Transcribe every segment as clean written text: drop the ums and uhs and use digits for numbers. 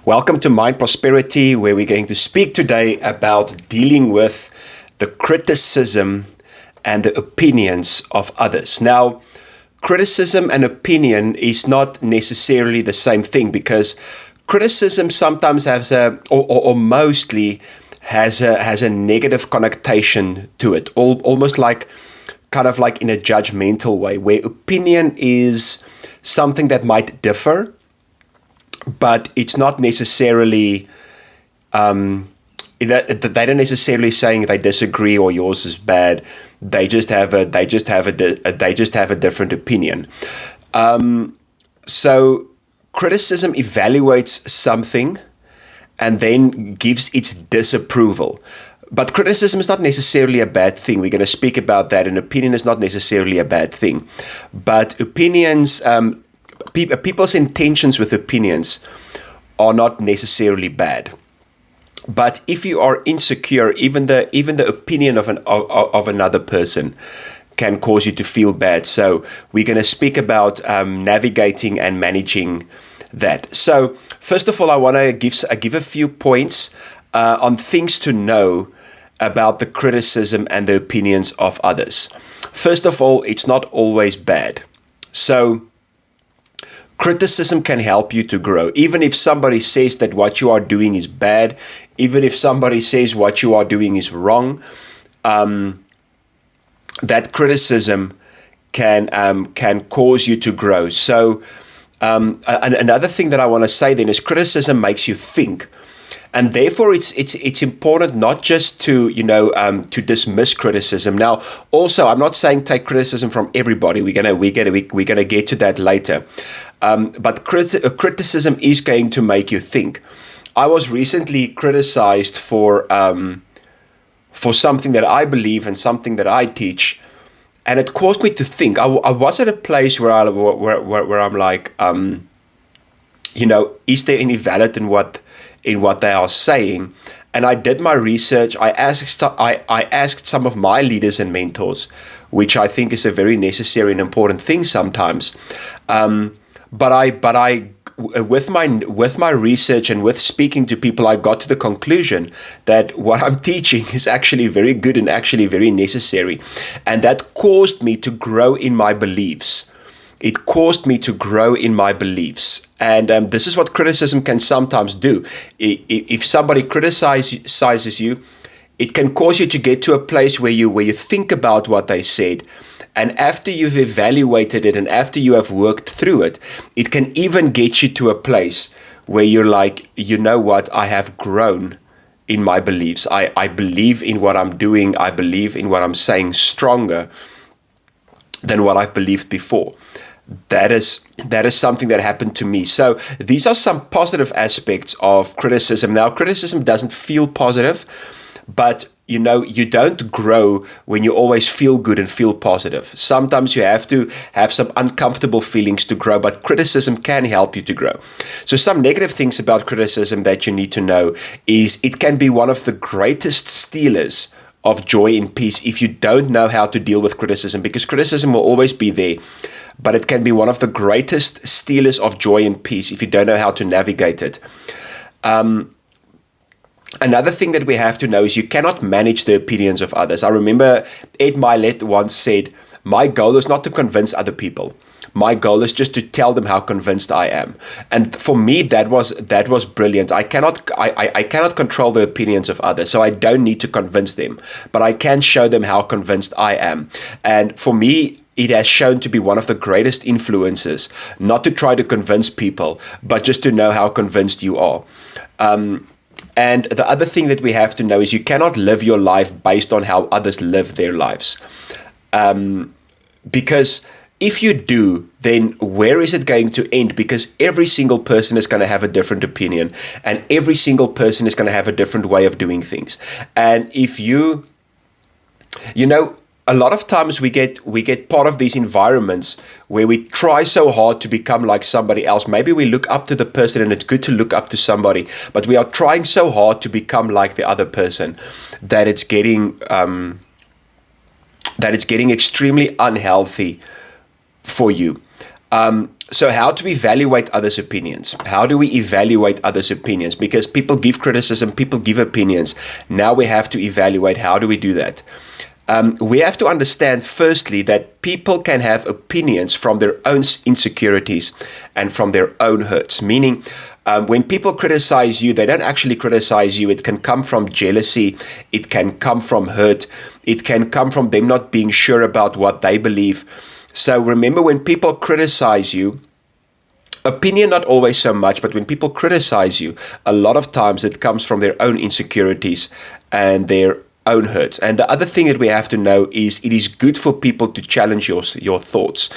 Welcome to Mind Prosperity, where we're going to speak today about dealing with the criticism and the opinions of others. Now, criticism and opinion is not necessarily the same thing, because criticism sometimes has or mostly has a negative connotation to it, almost like kind of like in a judgmental way, where opinion is something that might differ, but it's not necessarily they don't necessarily saying they disagree or yours is bad. They just have a different opinion. So criticism evaluates something and then gives its disapproval. But criticism is not necessarily a bad thing. We're going to speak about that. An opinion is not necessarily a bad thing, but opinions. People's intentions with opinions are not necessarily bad. But if you are insecure, even the opinion of another person can cause you to feel bad. So we're going to speak about navigating and managing that. So first of all, I want to give a few points on things to know about the criticism and the opinions of others. First of all, it's not always bad. So criticism can help you to grow. Even if somebody says that what you are doing is bad, even if somebody says what you are doing is wrong, that criticism can cause you to grow. So another thing that I want to say then is criticism makes you think. And therefore, it's important not just to to dismiss criticism. Now, also, I'm not saying take criticism from everybody. We're gonna get to that later. But criticism is going to make you think. I was recently criticized for something that I believe and something that I teach, and it caused me to think. I was at a place where I'm like, is there any valid in what they are saying? And I did my research. I asked some of my leaders and mentors, which I think is a very necessary and important thing sometimes. But I with my research and with speaking to people, I got to the conclusion that what I'm teaching is actually very good and actually very necessary, and that caused me to grow in my beliefs. It caused me to grow in my beliefs. And this is what criticism can sometimes do. If somebody criticizes you, it can cause you to get to a place where you think about what they said. And after you've evaluated it and after you have worked through it, it can even get you to a place where you're like, you know what, I have grown in my beliefs. I believe in what I'm doing. I believe in what I'm saying stronger than what I've believed before. That is something that happened to me. So these are some positive aspects of criticism. Now, criticism doesn't feel positive, but you don't grow when you always feel good and feel positive. Sometimes you have to have some uncomfortable feelings to grow, but criticism can help you to grow. So some negative things about criticism that you need to know is it can be one of the greatest stealers of joy and peace if you don't know how to deal with criticism, because criticism will always be there, but it can be one of the greatest stealers of joy and peace if you don't know how to navigate it. Another thing that we have to know is you cannot manage the opinions of others. I remember Ed Milet once said, "My goal is not to convince other people. My goal is just to tell them how convinced I am." And for me, that was brilliant. I cannot control the opinions of others, so I don't need to convince them, but I can show them how convinced I am. And for me, it has shown to be one of the greatest influences, not to try to convince people, but just to know how convinced you are. And the other thing that we have to know is you cannot live your life based on how others live their lives. Because if you do, then where is it going to end? Because every single person is going to have a different opinion, and every single person is going to have a different way of doing things. And if a lot of times we get part of these environments where we try so hard to become like somebody else. Maybe we look up to the person, and it's good to look up to somebody, but we are trying so hard to become like the other person that it's getting extremely unhealthy for you. So how to evaluate others' opinions? How do we evaluate others' opinions? Because people give criticism, people give opinions. Now we have to evaluate. How do we do that? We have to understand, firstly, that people can have opinions from their own insecurities and from their own hurts. Meaning, when people criticize you, they don't actually criticize you. It can come from jealousy. It can come from hurt. It can come from them not being sure about what they believe. So remember, when people criticize you, opinion not always so much, but when people criticize you, a lot of times it comes from their own insecurities and their own hurts. And the other thing that we have to know is it is good for people to challenge your thoughts,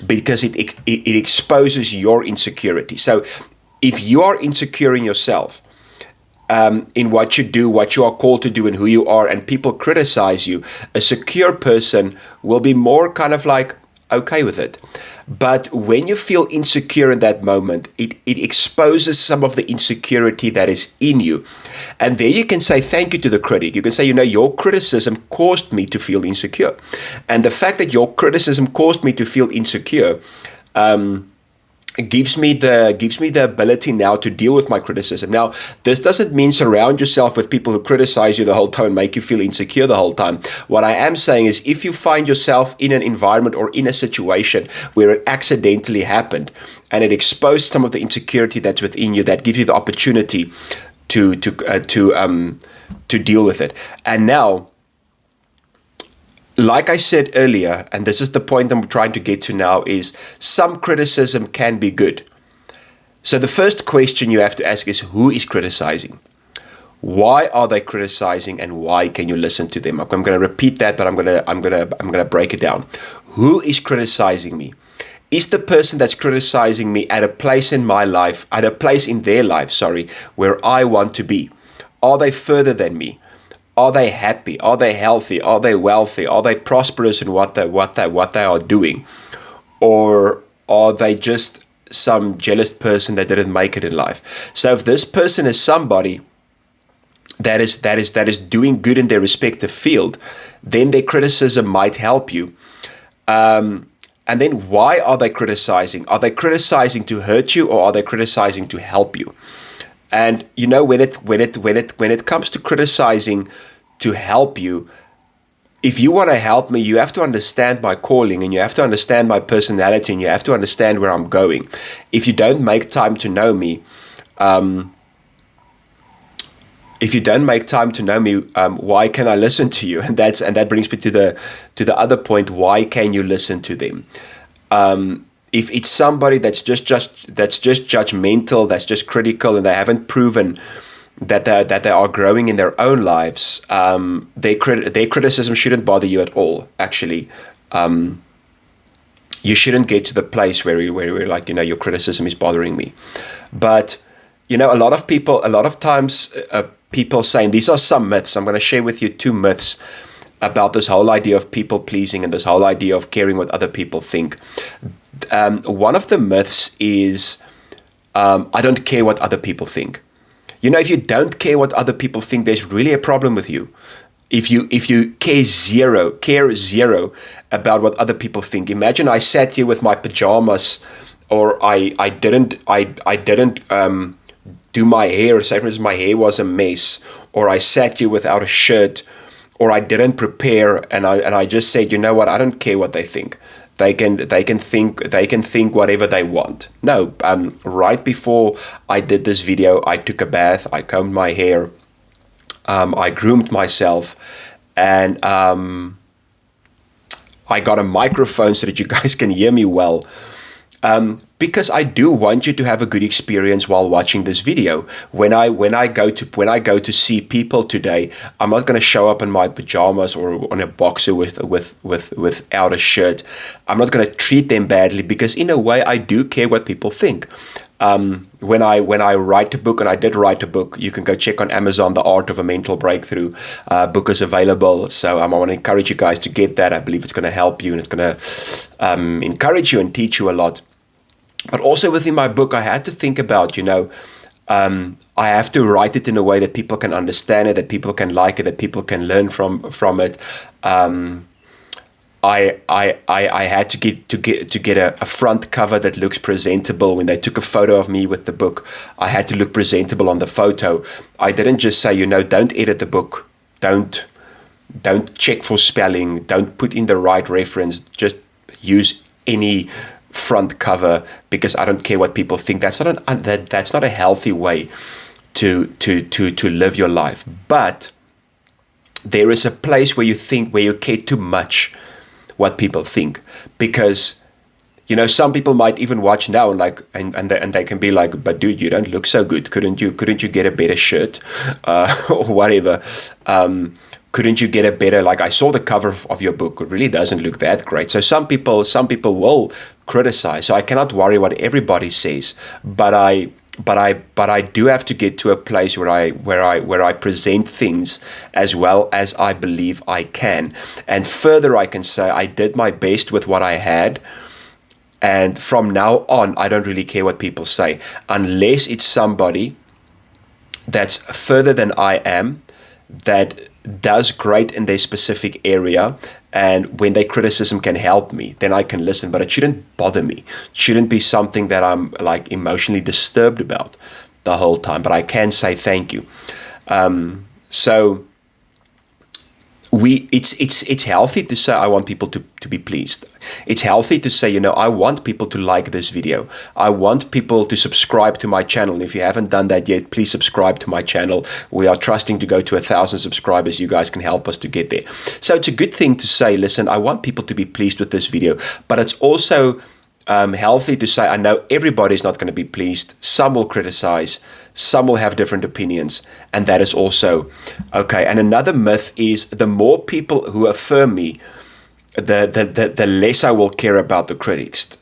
because it exposes your insecurity. So if you are insecure in yourself, in what you do, what you are called to do, and who you are, and people criticize you, a secure person will be more kind of like okay with it. But when you feel insecure in that moment, it exposes some of the insecurity that is in you. And there you can say thank you to the critic. You can say, your criticism caused me to feel insecure. And the fact that your criticism caused me to feel insecure gives me the ability now to deal with my criticism. Now, this doesn't mean surround yourself with people who criticize you the whole time and make you feel insecure the whole time. What I am saying is, if you find yourself in an environment or in a situation where it accidentally happened and it exposed some of the insecurity that's within you, that gives you the opportunity to deal with it. And now, like I said earlier, and this is the point I'm trying to get to now, is some criticism can be good. So the first question you have to ask is, who is criticizing? Why are they criticizing, and why can you listen to them? I'm going to repeat that, but I'm going to break it down. Who is criticizing me? Is the person that's criticizing me at a place in my life, at a place in their life, where I want to be? Are they further than me? Are they happy? Are they healthy? Are they wealthy? Are they prosperous in what they are doing? Or are they just some jealous person that didn't make it in life? So if this person is somebody that is doing good in their respective field, then their criticism might help you. And then why are they criticizing? Are they criticizing to hurt you, or are they criticizing to help you? And when it comes to criticizing to help you, if you want to help me, you have to understand my calling, and you have to understand my personality, and you have to understand where I'm going. If you don't make time to know me, why can I listen to you? And that brings me to the other point. Why can you listen to them? If it's somebody that's just judgmental, that's just critical, and they haven't proven that they are growing in their own lives, their criticism shouldn't bother you at all. Actually, you shouldn't get to the place where you're like, your criticism is bothering me. But a lot of times people saying, these are some myths. I'm going to share with you 2 myths about this whole idea of people pleasing and this whole idea of caring what other people think. One of the myths is, I don't care what other people think. If you don't care what other people think, there's really a problem with you. If you care zero about what other people think. Imagine I sat here with my pajamas, or I didn't do my hair. Say for instance, my hair was a mess, or I sat here without a shirt, or I didn't prepare, and I just said, what, I don't care what they think. They can think whatever they want. No, right before I did this video, I took a bath, I combed my hair, I groomed myself, and I got a microphone so that you guys can hear me well. Because I do want you to have a good experience while watching this video. When I go to see people today, I'm not going to show up in my pajamas or on a boxer without a shirt. I'm not going to treat them badly, because in a way I do care what people think. When I write a book, and I did write a book, you can go check on Amazon, The Art of a Mental Breakthrough. Book is available. So I want to encourage you guys to get that. I believe it's going to help you, and it's going to encourage you and teach you a lot. But also within my book, I had to think about, I have to write it in a way that people can understand it, that people can like it, that people can learn from it. I had to get a front cover that looks presentable. When they took a photo of me with the book, I had to look presentable on the photo. I didn't just say, don't edit the book, don't check for spelling, don't put in the right reference, just use any front cover because I don't care what people think. That's not a healthy way to live your life. But there is a place where you care too much what people think, because some people might even watch now and they can be like, but dude, you don't look so good. Couldn't you get a better shirt, or whatever? Couldn't you get a better, I saw the cover of your book, it really doesn't look that great. So some people will criticize. So I cannot worry what everybody says, but I do have to get to a place where I present things as well as I believe I can. And further, I can say I did my best with what I had. And from now on, I don't really care what people say, unless it's somebody that's further than I am, that does great in their specific area, and when their criticism can help me, then I can listen. But it shouldn't bother me. It shouldn't be something that I'm emotionally disturbed about the whole time. But I can say thank you. So it's healthy to say I want people to be pleased. It's healthy to say, I want people to like this video. I want people to subscribe to my channel. If you haven't done that yet, please subscribe to my channel. We are trusting to go to 1,000 subscribers. You guys can help us to get there. So it's a good thing to say, listen, I want people to be pleased with this video, but it's also healthy to say, I know everybody's not going to be pleased. Some will criticize, some will have different opinions, and that is also okay. And another myth is the more people who affirm me, the less I will care about the critics.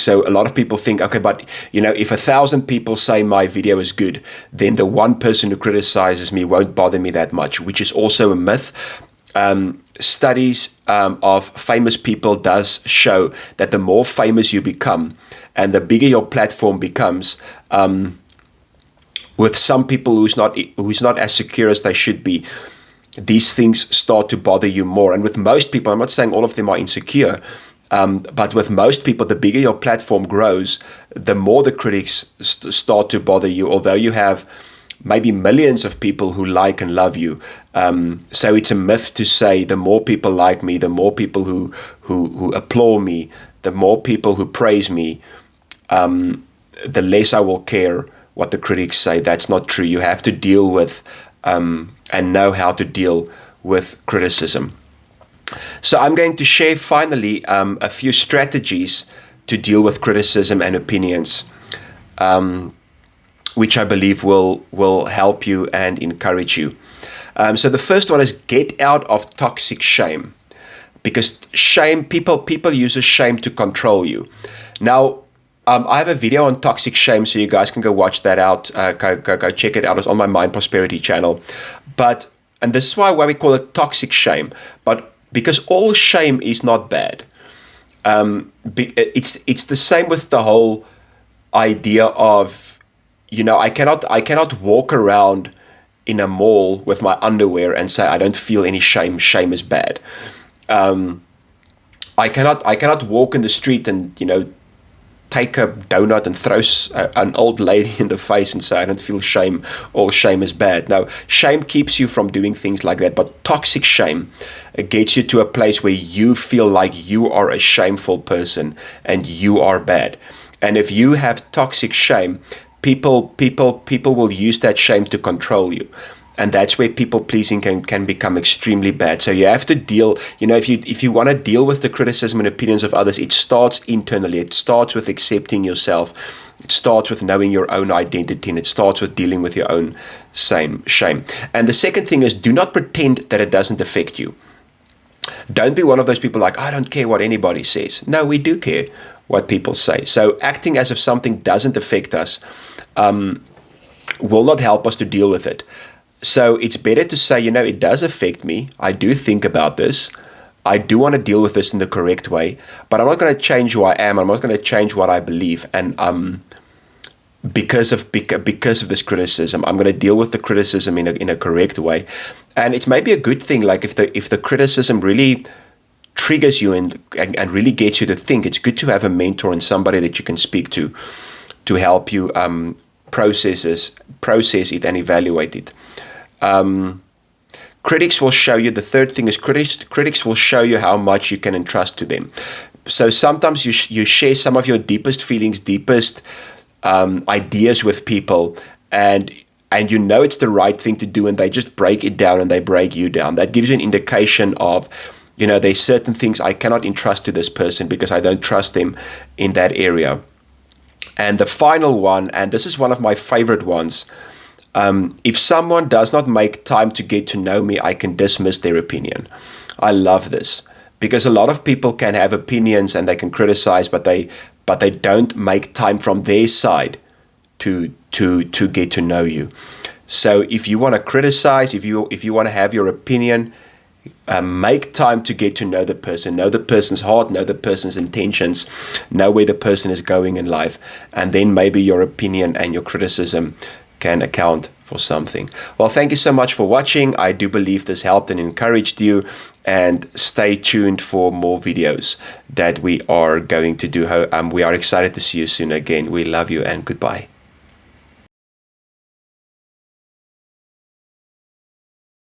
So a lot of people think, okay, but if 1,000 people say my video is good, then the one person who criticizes me won't bother me that much, which is also a myth. Studies of famous people does show that the more famous you become and the bigger your platform becomes, with some people who's not as secure as they should be, these things start to bother you more. And with most people, I'm not saying all of them are insecure, but with most people, the bigger your platform grows, the more the critics start to bother you, although you have maybe millions of people who like and love you. So it's a myth to say the more people like me, the more people who applaud me, the more people who praise me, the less I will care what the critics say. That's not true. You have to deal with and know how to deal with criticism. So I'm going to share finally a few strategies to deal with criticism and opinions, which I believe will help you and encourage you. So the first one is get out of toxic shame, because shame, people use shame to control you. Now, I have a video on toxic shame, so you guys can go watch that out. Go check it out. It's on my Mind Prosperity channel. And this is why we call it toxic shame. But because all shame is not bad. It's the same with the whole idea of, I cannot walk around in a mall with my underwear and say I don't feel any shame. Shame is bad. I cannot walk in the street and take a donut and throw an old lady in the face and say I don't feel shame. All shame is bad. No, shame keeps you from doing things like that. But toxic shame gets you to a place where you feel like you are a shameful person and you are bad. And if you have toxic shame, people will use that shame to control you. And that's where people pleasing can become extremely bad. So you have to deal, if you want to deal with the criticism and opinions of others, it starts internally. It starts with accepting yourself. It starts with knowing your own identity, and it starts with dealing with your own shame. And the second thing is, do not pretend that it doesn't affect you. Don't be one of those people like, I don't care what anybody says. No, we do care what people say. So acting as if something doesn't affect us will not help us to deal with it. So it's better to say, it does affect me. I do think about this. I do want to deal with this in the correct way, but I'm not going to change who I am. I'm not going to change what I believe. And because of this criticism, I'm going to deal with the criticism in a correct way. And it may be a good thing, like if the criticism really triggers you and really gets you to think, it's good to have a mentor and somebody that you can speak to help you process it and evaluate it. Critics will show you, the third thing is critics will show you how much you can entrust to them. So sometimes you share some of your deepest feelings, deepest ideas with people, and you know it's the right thing to do, and they just break it down and they break you down. That gives you an indication of, there's certain things I cannot entrust to this person because I don't trust them in that area. And the final one, and this is one of my favorite ones, if someone does not make time to get to know me, I can dismiss their opinion. I love this because a lot of people can have opinions and they can criticize, but they don't make time from their side to get to know you. So if you want to criticize, if you want to have your opinion, make time to get to know the person's heart, know the person's intentions, know where the person is going in life, and then maybe your opinion and your criticism can account for something. Well, thank you so much for watching. I do believe this helped and encouraged you, and stay tuned for more videos that we are going to do. We are excited to see you soon again. We love you and goodbye.